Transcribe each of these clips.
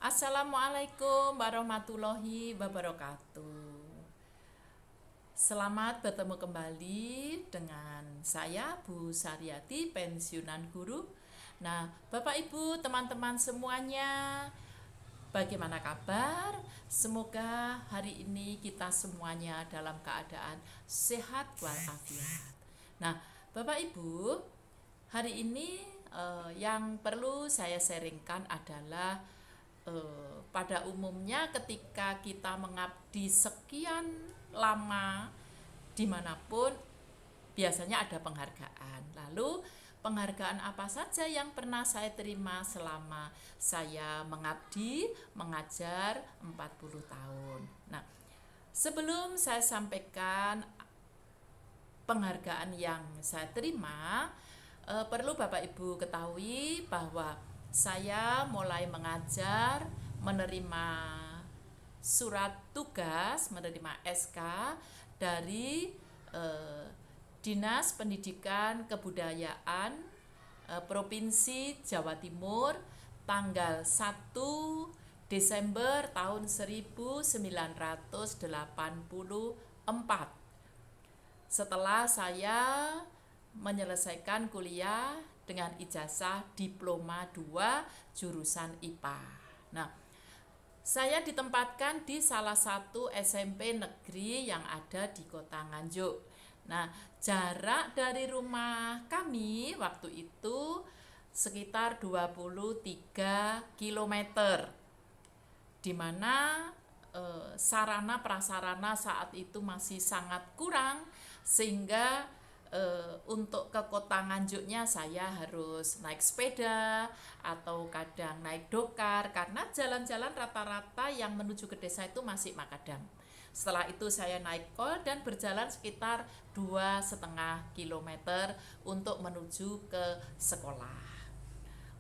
Assalamualaikum warahmatullahi wabarakatuh. Selamat bertemu kembali dengan saya Bu Saryati, pensiunan guru. Nah, Bapak Ibu, teman-teman semuanya, bagaimana kabar? Semoga hari ini kita semuanya dalam keadaan sehat walafiat. Nah, Bapak Ibu, hari ini yang perlu saya sharingkan adalah pada umumnya ketika kita mengabdi sekian lama dimanapun biasanya ada penghargaan. Lalu penghargaan apa saja yang pernah saya terima selama saya mengabdi mengajar 40 tahun. Nah, sebelum saya sampaikan penghargaan yang saya terima, perlu Bapak Ibu ketahui bahwa saya mulai mengajar, menerima surat tugas, menerima SK dari Dinas Pendidikan Kebudayaan Provinsi Jawa Timur tanggal 1 Desember tahun 1984. Setelah saya menyelesaikan kuliah dengan ijazah diploma 2 jurusan IPA. Nah, saya ditempatkan di salah satu SMP negeri yang ada di Kota Nganjuk. Nah, jarak dari rumah kami waktu itu sekitar 23 km, di mana sarana prasarana saat itu masih sangat kurang, sehingga untuk ke Kota Nganjuknya saya harus naik sepeda atau kadang naik dokar karena jalan-jalan rata-rata yang menuju ke desa itu masih makadam. Setelah itu saya naik kol dan berjalan sekitar 2,5 km untuk menuju ke sekolah.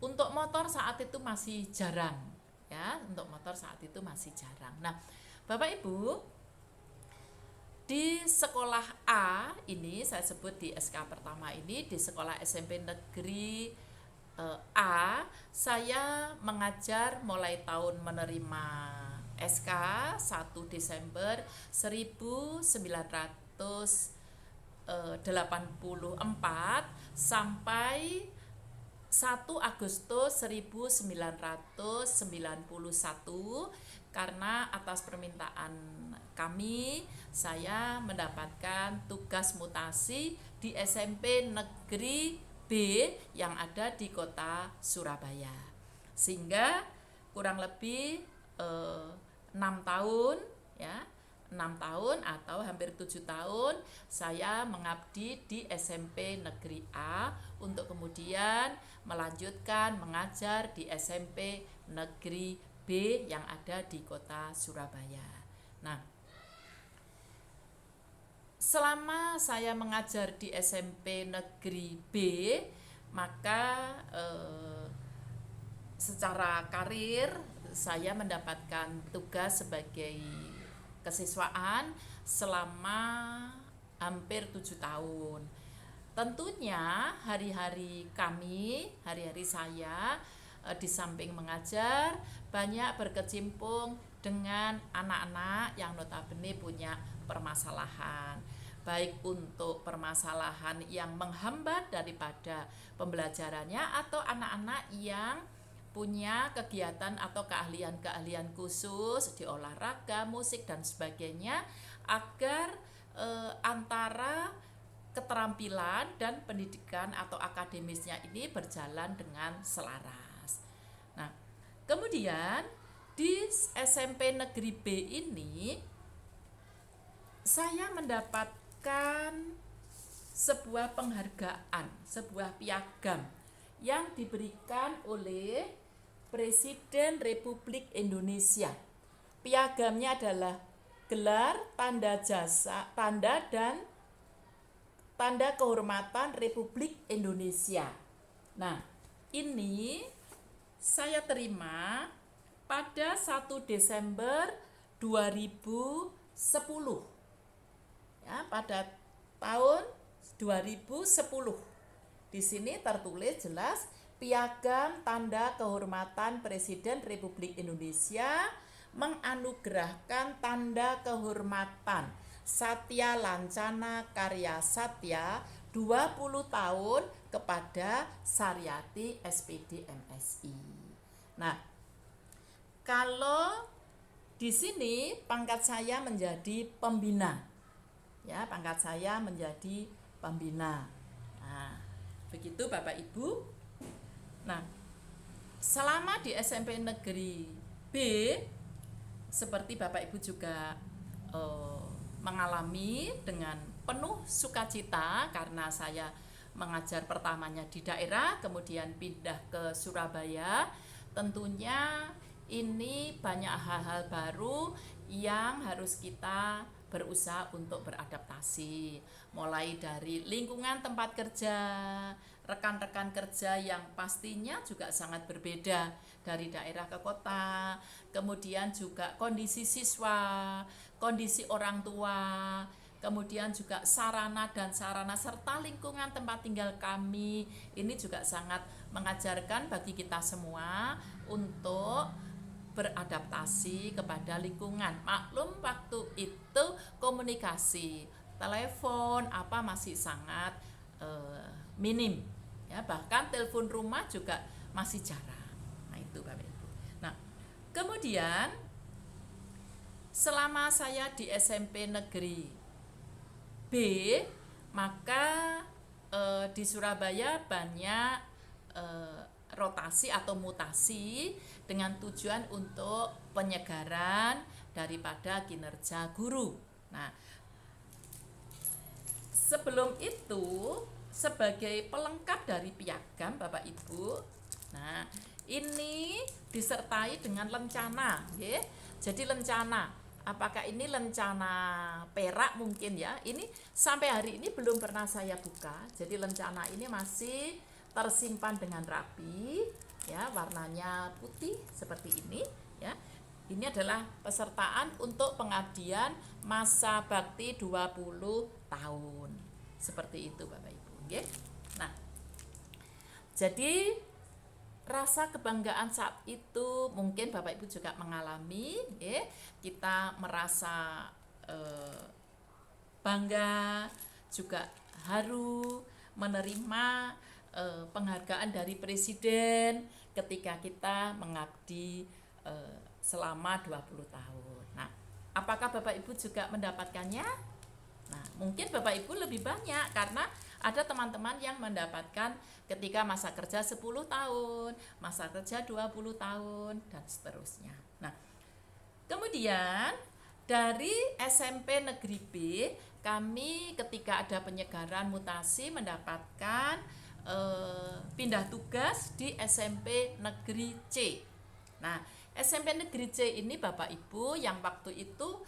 Untuk motor saat itu masih jarang, ya. Untuk motor saat itu masih jarang. Nah, Bapak Ibu, di sekolah A ini, saya sebut di SK pertama ini, di sekolah SMP negeri A, saya mengajar mulai tahun menerima SK 1 Desember 1984 sampai 1 Agustus 1991, karena atas permintaan kami saya mendapatkan tugas mutasi di SMP Negeri B yang ada di Kota Surabaya. Sehingga kurang lebih 6 tahun, ya, 6 tahun atau hampir 7 tahun saya mengabdi di SMP Negeri A untuk kemudian melanjutkan mengajar di SMP Negeri B yang ada di Kota Surabaya. Nah, selama saya mengajar di SMP Negeri B, maka secara karir saya mendapatkan tugas sebagai kesiswaan selama hampir 7 tahun. Tentunya hari-hari saya di samping mengajar banyak berkecimpung dengan anak-anak yang notabene punya permasalahan, baik untuk permasalahan yang menghambat daripada pembelajarannya atau anak-anak yang punya kegiatan atau keahlian-keahlian khusus di olahraga, musik dan sebagainya, agar antara keterampilan dan pendidikan atau akademisnya ini berjalan dengan selaras. Nah, kemudian di SMP Negeri B ini saya mendapatkan sebuah penghargaan, sebuah piagam yang diberikan oleh Presiden Republik Indonesia. Piagamnya adalah gelar tanda jasa, tanda kehormatan Republik Indonesia. Nah, ini saya terima pada 1 Desember 2010. Ya, pada tahun 2010. Di sini tertulis jelas Piagam Tanda Kehormatan Presiden Republik Indonesia menganugerahkan tanda kehormatan Satya Lancana Karya Satya 20 tahun kepada Saryati SPD MSI. Nah, kalau di sini pangkat saya menjadi pembina. Ya, pangkat saya menjadi pembina. Nah, begitu Bapak Ibu. Nah, selama di SMP Negeri B, seperti Bapak Ibu juga mengalami dengan penuh sukacita karena saya mengajar pertamanya di daerah, kemudian pindah ke Surabaya. Tentunya ini banyak hal-hal baru yang harus kita berusaha untuk beradaptasi, mulai dari lingkungan tempat kerja, rekan-rekan kerja yang pastinya juga sangat berbeda dari daerah ke kota, kemudian juga kondisi siswa, kondisi orang tua, kemudian juga sarana dan sarana serta lingkungan tempat tinggal kami. Ini juga sangat mengajarkan bagi kita semua untuk beradaptasi kepada lingkungan. Maklum waktu itu komunikasi telepon apa masih sangat minim, ya, bahkan telepon rumah juga masih jarang. Nah itu Bapak Ibu. Nah kemudian selama saya di SMP Negeri B, maka di Surabaya banyak rotasi atau mutasi dengan tujuan untuk penyegaran daripada kinerja guru. Nah, sebelum itu sebagai pelengkap dari piagam Bapak Ibu, nah ini disertai dengan lencana, ya. Jadi lencana, apakah ini lencana perak mungkin ya? Ini sampai hari ini belum pernah saya buka. Jadi lencana ini masih tersimpan dengan rapi, ya, warnanya putih seperti ini, ya. Ini adalah pesertaan untuk pengabdian masa bakti 20 tahun. Seperti itu Bapak Ibu, ya. Nah, jadi rasa kebanggaan saat itu mungkin Bapak Ibu juga mengalami, ya. Kita merasa bangga, juga haru menerima penghargaan dari Presiden ketika kita mengabdi selama 20 tahun. Nah, apakah Bapak Ibu juga mendapatkannya? Nah, mungkin Bapak Ibu lebih banyak karena ada teman-teman yang mendapatkan ketika masa kerja 10 tahun, masa kerja 20 tahun, dan seterusnya. Nah, kemudian dari SMP Negeri B, kami ketika ada penyegaran mutasi mendapatkan pindah tugas di SMP Negeri C. Nah, SMP Negeri C ini Bapak Ibu yang waktu itu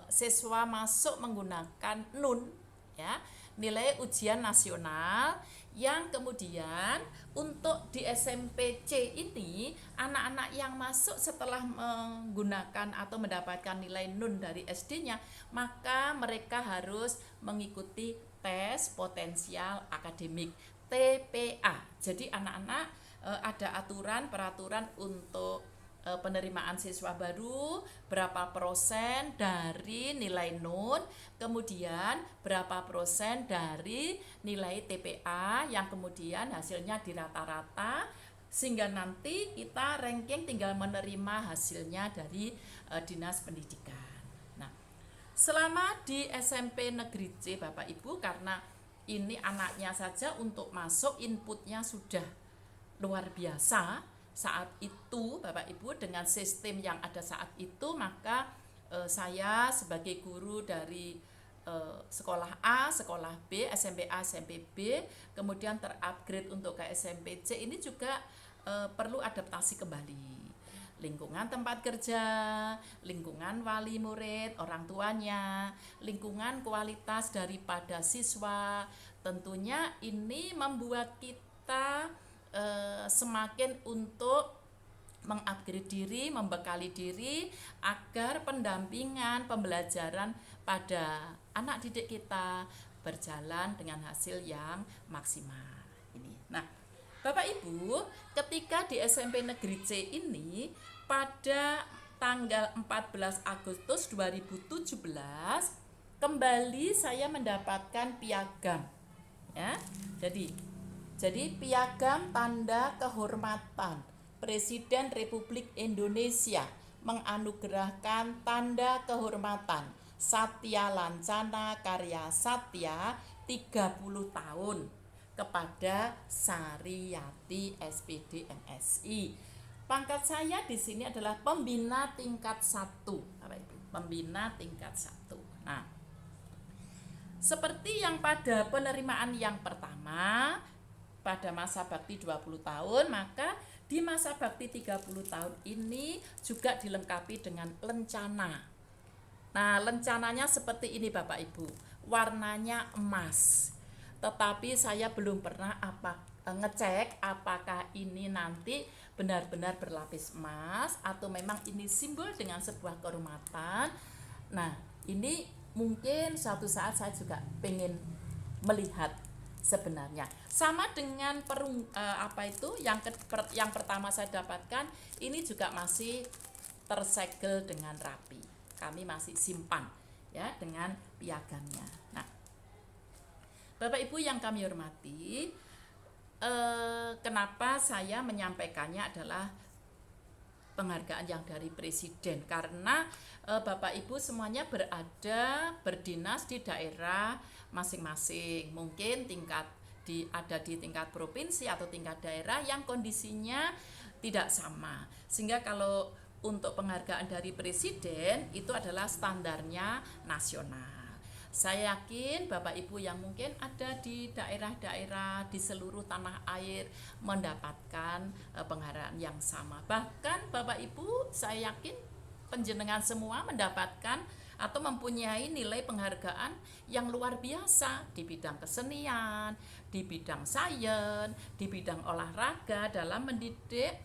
siswa masuk menggunakan NUN, ya, nilai ujian nasional, yang kemudian untuk di SMP C ini anak-anak yang masuk setelah menggunakan atau mendapatkan nilai NUN dari SD-nya, maka mereka harus mengikuti tes potensial akademik TPA. Jadi anak-anak ada peraturan untuk penerimaan siswa baru, berapa persen dari nilai NUN, kemudian berapa persen dari nilai TPA yang kemudian hasilnya dirata-rata, sehingga nanti kita ranking tinggal menerima hasilnya dari Dinas Pendidikan. Nah, selama di SMP Negeri C Bapak Ibu, karena ini anaknya saja untuk masuk inputnya sudah luar biasa saat itu Bapak Ibu, dengan sistem yang ada saat itu, maka saya sebagai guru dari sekolah A, sekolah B, SMP A, SMP B, kemudian terupgrade untuk ke SMP C, ini juga perlu adaptasi kembali. Lingkungan tempat kerja, lingkungan wali murid, orang tuanya, lingkungan kualitas daripada siswa, tentunya ini membuat kita semakin untuk mengupgrade diri, membekali diri agar pendampingan pembelajaran pada anak didik kita berjalan dengan hasil yang maksimal. Ini. Nah, Bapak Ibu, ketika di SMP Negeri C ini pada tanggal 14 Agustus 2017 kembali saya mendapatkan piagam, ya. Jadi piagam tanda kehormatan Presiden Republik Indonesia menganugerahkan tanda kehormatan Satya Lancana Karya Satya 30 tahun kepada Sariyati SPD MSI. Pangkat saya di sini adalah pembina tingkat 1, Bapak Ibu. Pembina tingkat 1. Nah, seperti yang pada penerimaan yang pertama pada masa bakti 20 tahun, maka di masa bakti 30 tahun ini juga dilengkapi dengan lencana. Nah, lencananya seperti ini Bapak Ibu. Warnanya emas. Tetapi saya belum pernah ngecek apakah ini nanti benar-benar berlapis emas atau memang ini simbol dengan sebuah kehormatan. Nah, ini mungkin suatu saat saya juga pengen melihat sebenarnya. Sama dengan yang pertama saya dapatkan, ini juga masih tersegel dengan rapi. Kami masih simpan ya dengan piagamnya. Nah, Bapak Ibu yang kami hormati, kenapa saya menyampaikannya adalah penghargaan yang dari Presiden, karena Bapak Ibu semuanya berdinas di daerah masing-masing, mungkin ada di tingkat provinsi atau tingkat daerah yang kondisinya tidak sama, sehingga kalau untuk penghargaan dari Presiden itu adalah standarnya nasional. Saya yakin Bapak Ibu yang mungkin ada di daerah-daerah di seluruh tanah air mendapatkan penghargaan yang sama. Bahkan Bapak Ibu, saya yakin panjenengan semua mendapatkan atau mempunyai nilai penghargaan yang luar biasa di bidang kesenian, di bidang sains, di bidang olahraga dalam mendidik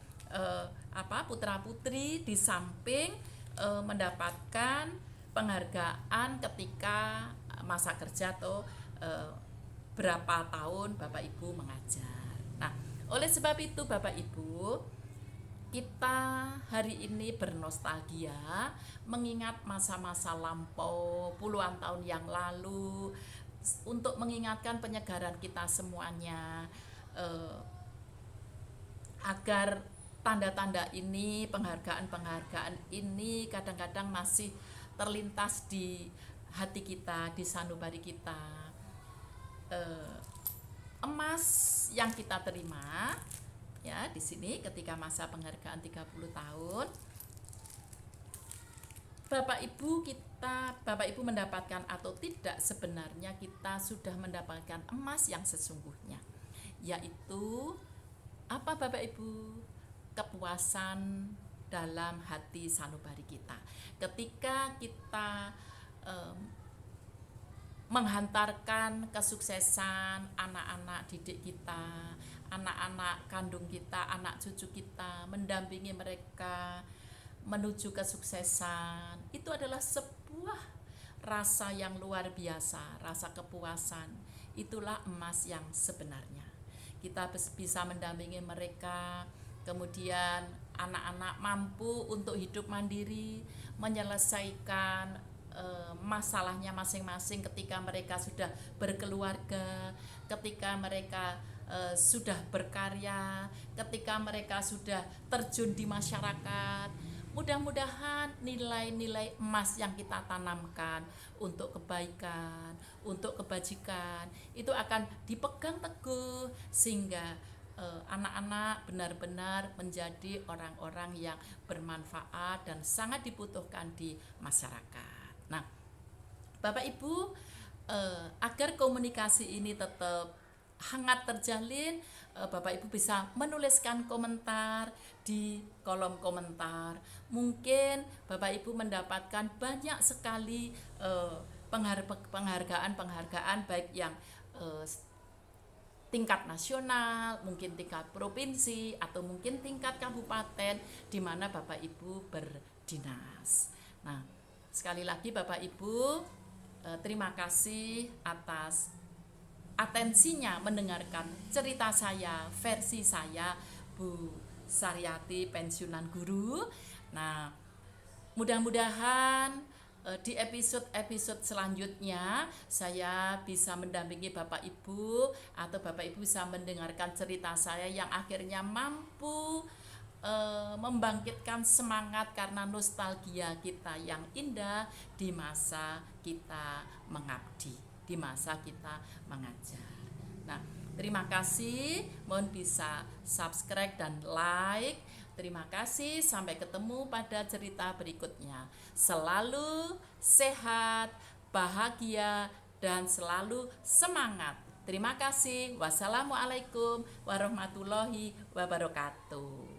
putra-putri, di samping mendapatkan penghargaan ketika masa kerja atau berapa tahun Bapak Ibu mengajar. Nah, oleh sebab itu Bapak Ibu, kita hari ini bernostalgia mengingat masa-masa lampau puluhan tahun yang lalu untuk mengingatkan penyegaran kita semuanya, agar tanda-tanda ini, penghargaan-penghargaan ini kadang-kadang masih terlintas di hati kita, di sanubari kita. Emas yang kita terima ya di sini ketika masa penghargaan 30 tahun, Bapak Ibu mendapatkan atau tidak, sebenarnya kita sudah mendapatkan emas yang sesungguhnya, yaitu apa Bapak Ibu? Kepuasan dalam hati sanubari kita ketika kita menghantarkan kesuksesan anak-anak didik kita, anak-anak kandung kita, anak cucu kita, mendampingi mereka menuju kesuksesan. Itu adalah sebuah rasa yang luar biasa, rasa kepuasan. Itulah emas yang sebenarnya. Kita bisa mendampingi mereka, kemudian anak-anak mampu untuk hidup mandiri, menyelesaikan masalahnya masing-masing ketika mereka sudah berkeluarga, ketika mereka sudah berkarya, ketika mereka sudah terjun di masyarakat. Mudah-mudahan nilai-nilai emas yang kita tanamkan untuk kebaikan, untuk kebajikan itu akan dipegang teguh sehingga anak-anak benar-benar menjadi orang-orang yang bermanfaat dan sangat dibutuhkan di masyarakat. Nah, Bapak Ibu, agar komunikasi ini tetap hangat terjalin, Bapak Ibu bisa menuliskan komentar di kolom komentar. Mungkin Bapak Ibu mendapatkan banyak sekali penghargaan-penghargaan baik yang tingkat nasional, mungkin tingkat provinsi, atau mungkin tingkat kabupaten di mana Bapak Ibu berdinas. Nah, sekali lagi Bapak Ibu, terima kasih atas atensinya mendengarkan cerita saya, versi saya, Bu Saryati, pensiunan guru. Nah, mudah-mudahan di episode-episode selanjutnya saya bisa mendampingi Bapak Ibu, atau Bapak Ibu bisa mendengarkan cerita saya yang akhirnya mampu membangkitkan semangat karena nostalgia kita yang indah di masa kita mengabdi, di masa kita mengajar. Nah, terima kasih, mohon bisa subscribe dan like. Terima kasih, sampai ketemu pada cerita berikutnya. Selalu sehat, bahagia, dan selalu semangat. Terima kasih. Wassalamualaikum warahmatullahi wabarakatuh.